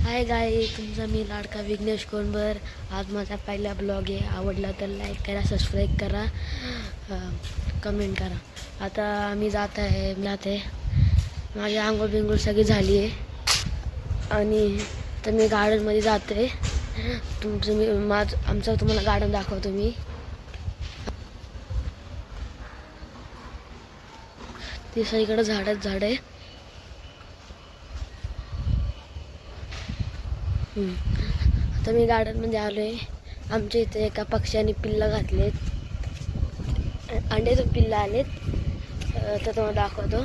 हाय गाय, तुमचा मी लाडका विघ्नेश कोणबर. आज माझा पहिला ब्लॉग आहे. आवडला तर लाईक करा, सबस्क्राईब करा, कमेंट करा. आता आम्ही जाते माझी आंघोळ बिंघोळ सगळी झाली आहे आणि तर मी गार्डनमध्ये जाते. आमचं तुम्हाला गार्डन दाखवतो मी. ती सगळीकडे झाड आहे. आता मी गार्डनमध्ये आलो आहे. आमच्या इथे एका पक्ष्याने पिल्लं घातलेत, अंड्याचे पिल्लं आलेत. तर तुम्हाला दाखवतो.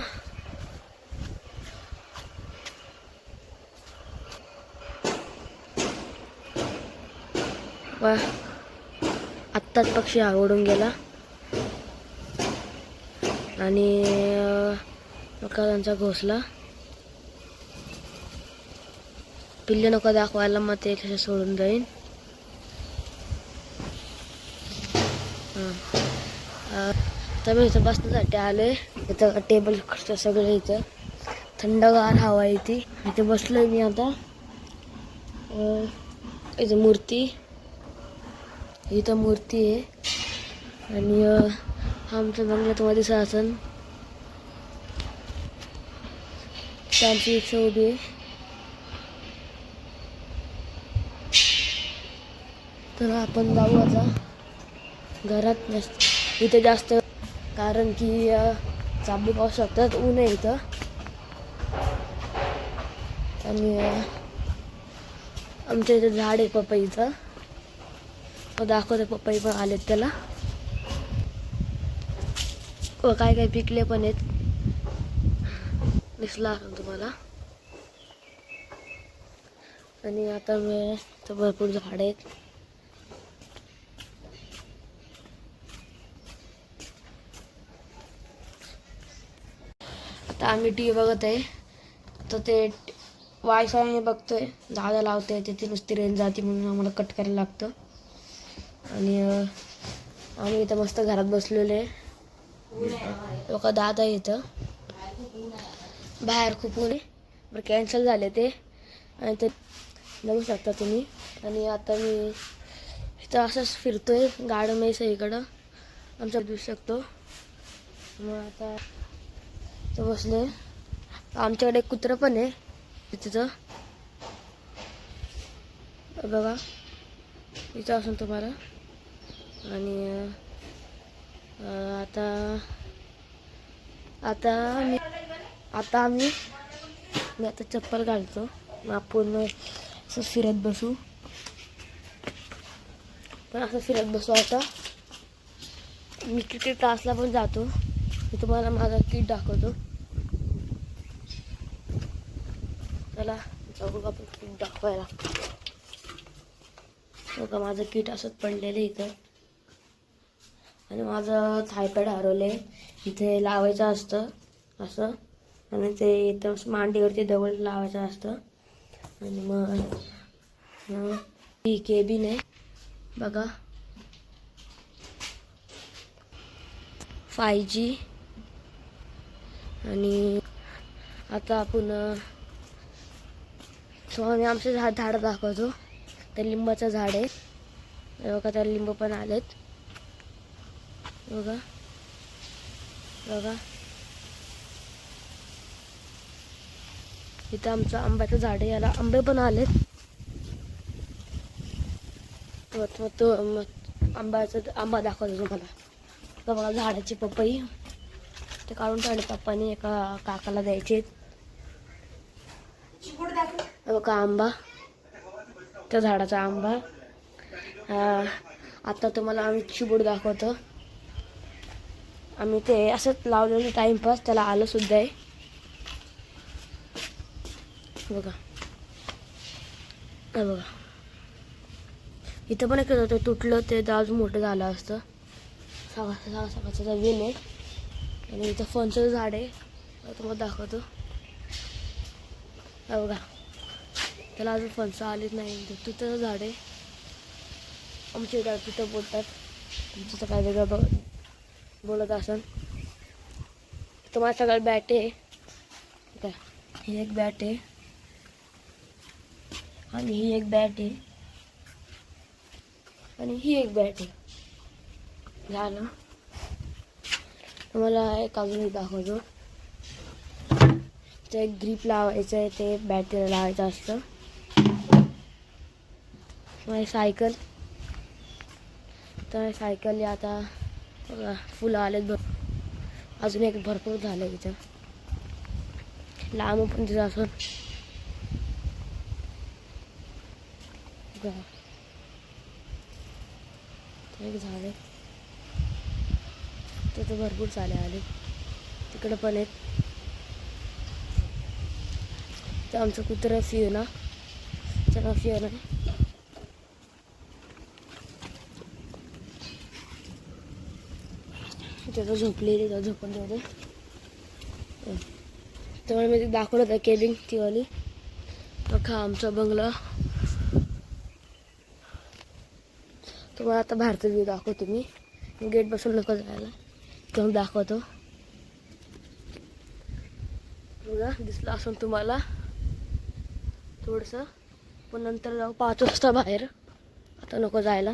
वा, आत्ताच पक्षी आवडून गेला आणि त्यांचा घोसला. पिल्ले नको दाखवायला, मग ते कसे सोडून जाईन. तर मी इथं बसण्यासाठी आले. इथं टेबल सगळं, इथं थंडगार हवा येते. इथे बसलोय मी आता. इथं मूर्ती आहे आणि आमच्या बंगल्यात मध्ये शासन त्यांची रिक्षा उभी आहे. तर आपण जाऊ आता घरात. इथे जास्त कारण की चाबी पाहू शकतात, ऊन आहे इथं. आणि आमच्या इथं झाड आहे पपईचं. दाखवते, पपई पण आलेत त्याला व काय काय पिकले पण आहेत. दिसला असेल तुम्हाला. आणि आता भरपूर झाड आहेत. आता आम्ही टी व्ही बघत आहे. तर ते वायफाय बघतोय, दादा लावतोय. तिथे नुसती रेंज जाते म्हणून आम्हाला कट करायला लागतं. आणि आम्ही इथं मस्त घरात बसलेले. लोक दादा इथं बाहेर खूप ऊन आहे. बरं, कॅन्सल झाले ते आणि ते बघू शकता तुम्ही. आणि आता मी इथं असंच फिरतोय गार्डनमध्ये सगळीकडं. आमच्या दिसू शकतो. मग आता इथं बसले. आमच्याकडे एक कुत्रं पण आहे तिथं, बघा इथं असेल तुम्हाला. आणि आता मी आता चप्पल घालतो. मग आपण असं फिरत बसू. आता मी क्रिकेट क्लासला पण जातो. मी तुम्हाला माझा किट दाखवतो. चला जाऊ आपण किट दाखवायला. बघा, माझं किट असंच पडलेलं इथं. आणि माझं थायपॅड हरवले. इथे लावायचं असतं असं, आणि ते इथं मांडीवरती दवड लावायचं असतं. आणि मग ही केबिन आहे बघा, 5G. आणि आता आपण मी आमचं झाड दाखवतो. ते लिंबाचं झाड आहे बघा. त्या लिंब पण आलेत बघा. इथं आमचं आंब्याचं झाड आहे, याला आंबे पण आलेत. आंबा दाखवतो तुम्हाला. बघा, झाडाची पपई ते काढून ठेवले पप्पानी, एका काकाला द्यायचे. बघा आंबा, त्या झाडाचा आंबा. आता तुम्हाला आम्ही चिबूड दाखवतो. आम्ही ते असंच लावलेलं टाइमपास, त्याला आलं सुद्धा आहे बघा. इथं पण एक तुटलं, ते अजून मोठं झालं असतं. सगळ्याचा वेल आहे. आणि इथं फणसाचं झाड आहे, तुम्हाला दाखवतो बघा. त्याला अजून फणसं आलीच नाही. तुताचं झाड आहे. आमच्या इथं तुतं बोलतात, तुमचं काय वेगळं बोलत असेल. तुम्हाला सगळं बॅट आहे काय. ही एक बॅट आहे. आणि ही एक बॅट आहे आणि ही एक बॅट आहे. झालं. तुम्हाला एक अजून दाखवतो. ते एक ग्रीप लावायचं आहे, ते बॅटरीला लावायचं असतं. माझी सायकल, तर सायकल आता फुलं आलेत बघ. अजून एक भरपूर झालं इथं. लांब पण तिथं असं एक झाड, तिथं भरपूर चाले आले. तिकडं पण आहेत. तर आमचं कुत्रं फिओना, चला फिओना तिथं झोपलेली, तर झोपून ठेवते. त्यामुळे मी ते दाखवलं होतं केबिन तीवाली. बघा आमचा बंगला. तुम्हाला आता बाहेरचा व्ह्यू दाखवतो मी. गेट बसून नको जायला, तर दाखवतो. बघा दिसलं असून तुम्हाला थोडंसं, पण नंतर जाऊ 5 वाजता बाहेर. आता नको जायला.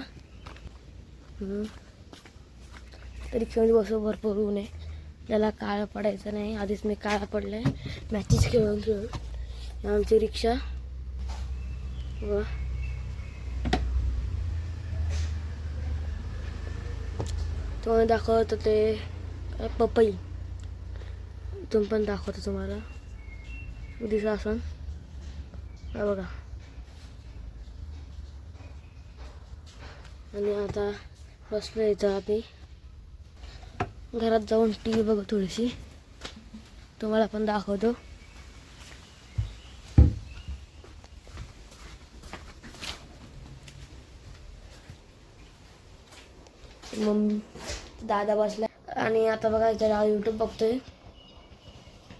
रिक्षामध्ये बसू, भरपूर ऊन आहे. त्याला काळं पडायचं नाही. आधीच मी काळा पडलाय मॅचेस खेळून खेळून. आमची रिक्षा व तुम्हाला दाखवतो ते पपई. तुम्ही पण दाखवतो तुम्हाला दिसत असून. बघा. आणि आता बसलो इथं आम्ही. घरात जाऊन टी व्ही बघू थोडीशी, तुम्हाला पण दाखवतो. मम्मी दादा बसला आणि आता बघा इथं यूट्यूब बघतोय.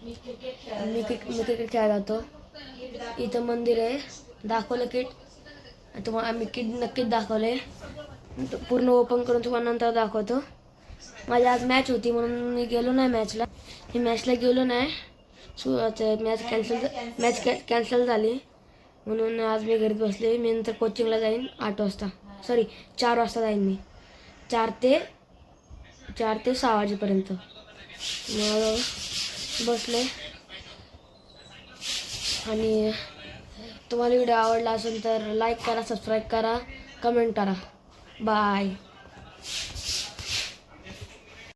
मी क्रिकेट खेळायला जातो. इथं मंदिर आहे, दाखवलं किट. तुम्हाला आम्ही किट नक्कीच दाखवले. पूर्ण ओपन करून तुम्हाला नंतर दाखवतो. माझी आज मॅच होती म्हणून मी गेलो नाही मॅचला. मी मॅचला गेलो नाही. मॅच कॅन्सल झाली म्हणून आज मी घरीच बसले. मी नंतर कोचिंगला जाईन 8 वाजता, सॉरी 4 वाजता जाईन मी. 4 ते 6 वाजेपर्यंत. मग बसले. आणि तुम्हाला व्हिडिओ आवडला असेल तर लाईक करा, सबस्क्राईब करा, कमेंट करा. बाय.